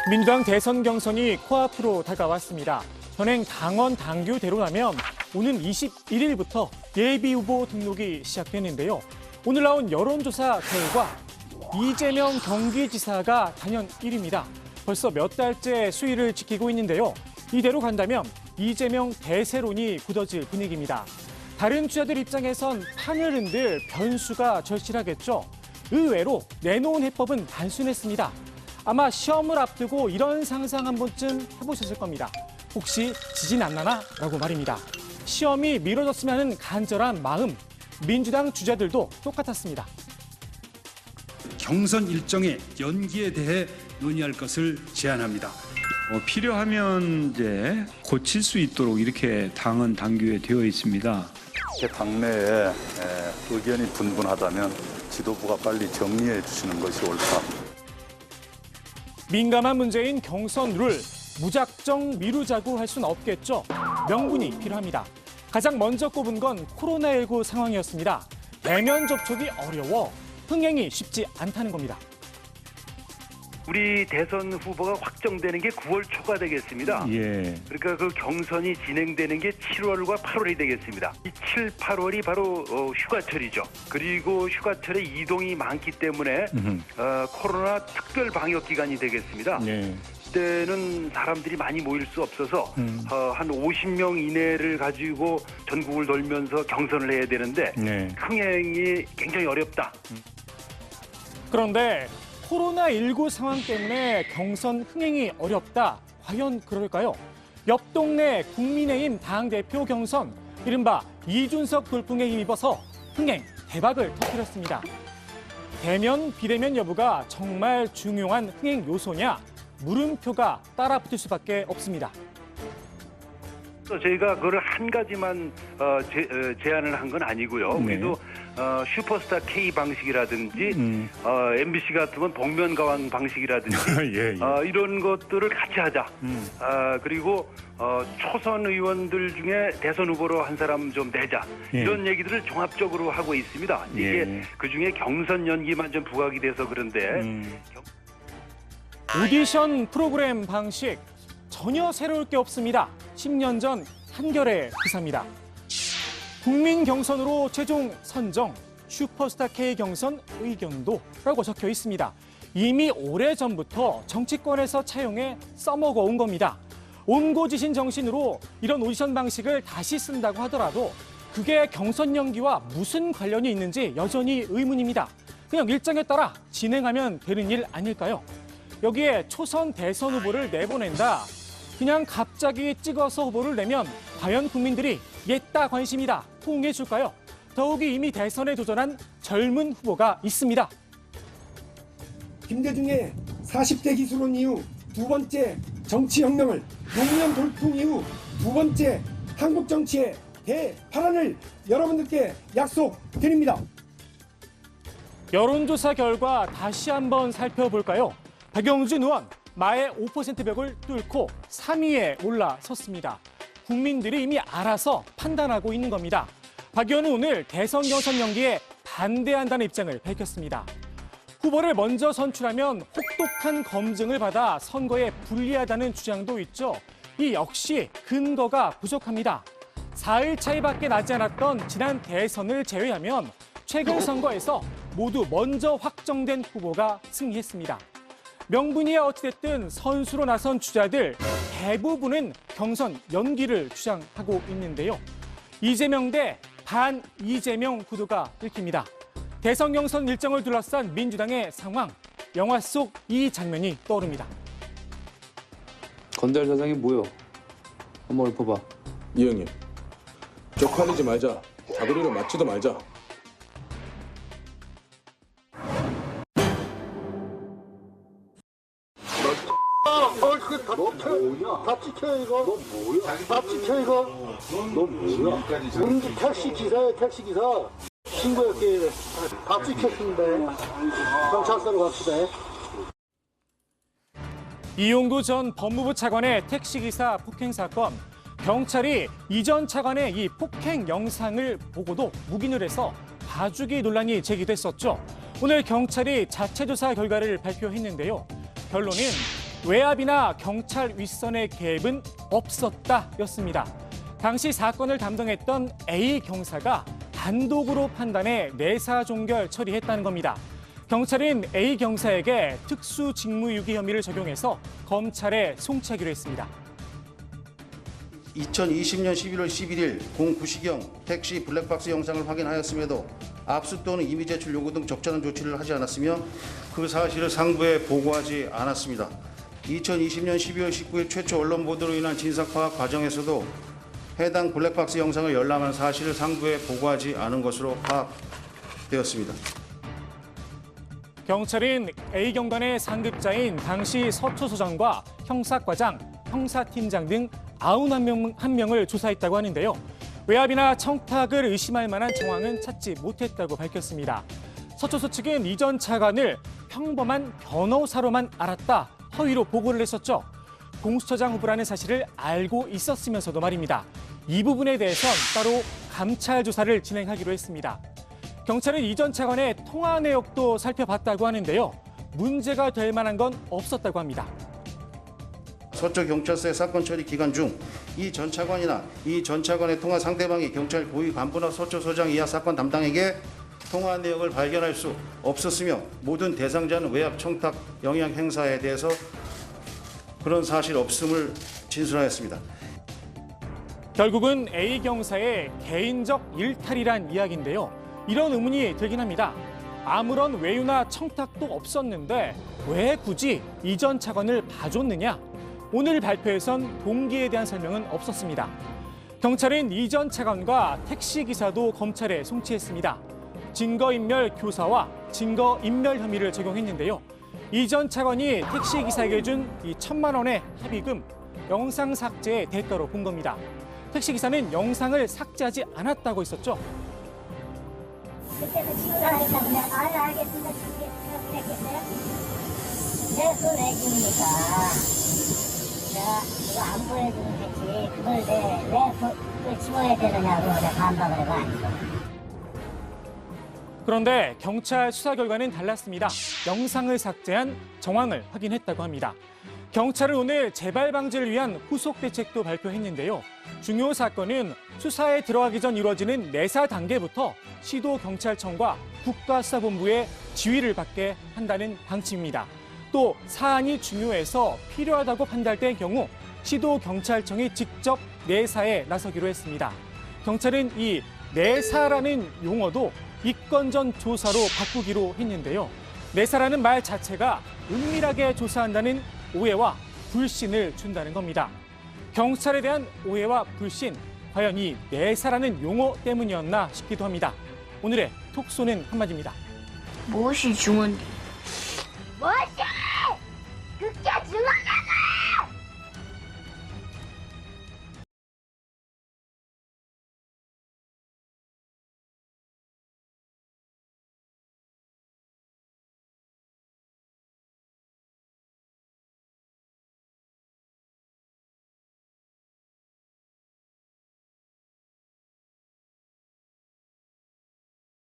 민주당 대선 경선이 코앞으로 다가왔습니다. 현행 당원 당규대로 라면 오는 21일부터 예비후보 등록이 시작되는데요. 오늘 나온 여론조사 결과 이재명 경기지사가 단연 1위입니다. 벌써 몇 달째 수위를 지키고 있는데요. 이대로 간다면 이재명 대세론이 굳어질 분위기입니다. 다른 주자들 입장에선 판을 흔들 변수가 절실하겠죠. 의외로 내놓은 해법은 단순했습니다. 아마 시험을 앞두고 이런 상상 한 번쯤 해보셨을 겁니다. 혹시 지진 안 나나? 라고 말입니다. 시험이 미뤄졌으면 하는 간절한 마음, 민주당 주자들도 똑같았습니다. 경선 일정의 연기에 대해 논의할 것을 제안합니다. 필요하면 이제 고칠 수 있도록 이렇게 당헌 당규에 되어 있습니다. 당내에 의견이 분분하다면 지도부가 빨리 정리해 주시는 것이 옳다. 민감한 문제인 경선 룰, 무작정 미루자고 할 수는 없겠죠. 명분이 필요합니다. 가장 먼저 꼽은 건 코로나19 상황이었습니다. 대면 접촉이 어려워 흥행이 쉽지 않다는 겁니다. 우리 대선 후보가 확정되는 게 9월 초가 되겠습니다. 예. 그러니까 그 경선이 진행되는 게 7월과 8월이 되겠습니다. 이 7, 8월이 바로 휴가철이죠. 그리고 휴가철에 이동이 많기 때문에 코로나 특별 방역 기간이 되겠습니다. 네. 그때는 사람들이 많이 모일 수 없어서 한 50명 이내를 가지고 전국을 돌면서 경선을 해야 되는데 네. 흥행이 굉장히 어렵다. 그런데 코로나19 상황 때문에 경선 흥행이 어렵다. 과연 그럴까요? 옆 동네 국민의힘 당대표 경선, 이른바 이준석 돌풍에 힘입어서 흥행 대박을 터뜨렸습니다. 대면, 비대면 여부가 정말 중요한 흥행 요소냐? 물음표가 따라붙을 수밖에 없습니다. 저희가 그걸 한 가지만 제안을 한 건 아니고요. 네. 우리도 슈퍼스타 K 방식이라든지 MBC 같은 건 복면가왕 방식이라든지 예, 예. 이런 것들을 같이 하자. 그리고 초선 의원들 중에 대선 후보로 한 사람 좀 내자. 예. 이런 얘기들을 종합적으로 하고 있습니다. 이게 예. 그중에 경선 연기만 좀 부각이 돼서 그런데 오디션 프로그램 방식 전혀 새로울 게 없습니다. 10년 전 한겨레 기사입니다. 국민 경선으로 최종 선정, 슈퍼스타 K 경선 의견도라고 적혀 있습니다. 이미 오래전부터 정치권에서 차용해 써먹어온 겁니다. 온고지신 정신으로 이런 오디션 방식을 다시 쓴다고 하더라도 그게 경선 연기와 무슨 관련이 있는지 여전히 의문입니다. 그냥 일정에 따라 진행하면 되는 일 아닐까요? 여기에 초선 대선 후보를 내보낸다. 그냥 갑자기 찍어서 후보를 내면 과연 국민들이 옛다 관심이다 호응해 줄까요? 더욱이 이미 대선에 도전한 젊은 후보가 있습니다. 김대중의 40대 기술론 이후 두 번째 정치혁명을, 노무현 돌풍 이후 두 번째 한국 정치의 대파란을 여러분들께 약속드립니다. 여론조사 결과 다시 한번 살펴볼까요? 박영준 의원, 마의 5% 벽을 뚫고 3위에 올라섰습니다. 국민들이 이미 알아서 판단하고 있는 겁니다. 박 의원은 오늘 대선 경선 연기에 반대한다는 입장을 밝혔습니다. 후보를 먼저 선출하면 혹독한 검증을 받아 선거에 불리하다는 주장도 있죠. 이 역시 근거가 부족합니다. 4일 차이밖에 나지 않았던 지난 대선을 제외하면 최근 선거에서 모두 먼저 확정된 후보가 승리했습니다. 명분이야 어찌됐든 선수로 나선 주자들 대부분은 경선 연기를 주장하고 있는데요. 이재명 대 반 이재명 구도가 읽힙니다. 대선 경선 일정을 둘러싼 민주당의 상황, 영화 속 이 장면이 떠오릅니다. 건달 사장이 뭐요? 한번 읊어봐. 이 형님, 쪽팔리지 말자. 다구리로 맞지도 말자. 너 뭐야? 다 찍혀 이거? 너 뭐야? 다 찍혀 이거? 너 뭐야? 우리 택시 기사야, 택시 기사. 신고할게. 다 찍혔습니다. 경찰서로 갑시다. 이용구 전 법무부 차관의 택시기사 폭행 사건. 경찰이 이전 차관의 이 폭행 영상을 보고도 묵인을 해서 봐주기 논란이 제기됐었죠. 오늘 경찰이 자체 조사 결과를 발표했는데요. 결론은 외압이나 경찰 윗선의 개입은 없었다였습니다. 당시 사건을 담당했던 A 경사가 단독으로 판단해 내사 종결 처리했다는 겁니다. 경찰은 A 경사에게 특수직무유기 혐의를 적용해서 검찰에 송치하기로 했습니다. 2020년 11월 11일 09시경 택시 블랙박스 영상을 확인하였음에도 압수 또는 임의 제출 요구 등 적절한 조치를 하지 않았으며 그 사실을 상부에 보고하지 않았습니다. 2020년 12월 19일 최초 언론 보도로 인한 진상 파악 과정에서도 해당 블랙박스 영상을 열람한 사실을 상부에 보고하지 않은 것으로 파악되었습니다. 경찰은 A 경관의 상급자인 당시 서초소장과 형사과장, 형사팀장 등 91명을 조사했다고 하는데요. 외압이나 청탁을 의심할 만한 정황은 찾지 못했다고 밝혔습니다. 서초소 측은 이전 차관을 평범한 변호사로만 알았다, 허위로 보고를 했었죠. 공수처장 후보라는 사실을 알고 있었으면서도 말입니다. 이 부분에 대해선 따로 감찰 조사를 진행하기로 했습니다. 경찰은 이전 차관의 통화 내역도 살펴봤다고 하는데요. 문제가 될 만한 건 없었다고 합니다. 서초경찰서의 사건 처리 기간 중 이 전 차관이나 이 전 차관의 통화 상대방이 경찰 고위 간부나 서초소장 이하 사건 담당에게 통화 내역을 발견할 수 없었으며 모든 대상자는 외압 청탁 영향 행사에 대해서 그런 사실 없음을 진술하였습니다. 결국은 A 경사의 개인적 일탈이란 이야기인데요. 이런 의문이 들긴 합니다. 아무런 외유나 청탁도 없었는데 왜 굳이 이전 차관을 봐줬느냐? 오늘 발표에선 동기에 대한 설명은 없었습니다. 경찰은 이전 차관과 택시기사도 검찰에 송치했습니다. 증거인멸 교사와 증거인멸 혐의를 적용했는데요. 이전 차관이 택시기사에게 준 이 1,000만 원의 합의금, 영상 삭제의 대가로 본 겁니다. 택시기사는 영상을 삭제하지 않았다고 했었죠. 그때도 지우라니까 그냥 알겠습니다. 그랬겠어요? 내가 그걸 왜 지우니까. 내가 이거 안 보여주는 거지. 그걸 왜 지워야 되느냐고 내가 반박을 해봐. 그런데 경찰 수사 결과는 달랐습니다. 영상을 삭제한 정황을 확인했다고 합니다. 경찰은 오늘 재발 방지를 위한 후속 대책도 발표했는데요. 중요 사건은 수사에 들어가기 전 이루어지는 내사 단계부터 시도경찰청과 국가수사본부의 지휘를 받게 한다는 방침입니다. 또 사안이 중요해서 필요하다고 판단될 경우 시도경찰청이 직접 내사에 나서기로 했습니다. 경찰은 이 내사라는 용어도 입건전 조사로 바꾸기로 했는데요. 내사라는 말 자체가 은밀하게 조사한다는 오해와 불신을 준다는 겁니다. 경찰에 대한 오해와 불신, 과연 이 내사라는 용어 때문이었나 싶기도 합니다. 오늘의 톡쏘는 한마디입니다. 무엇이 중은 무엇이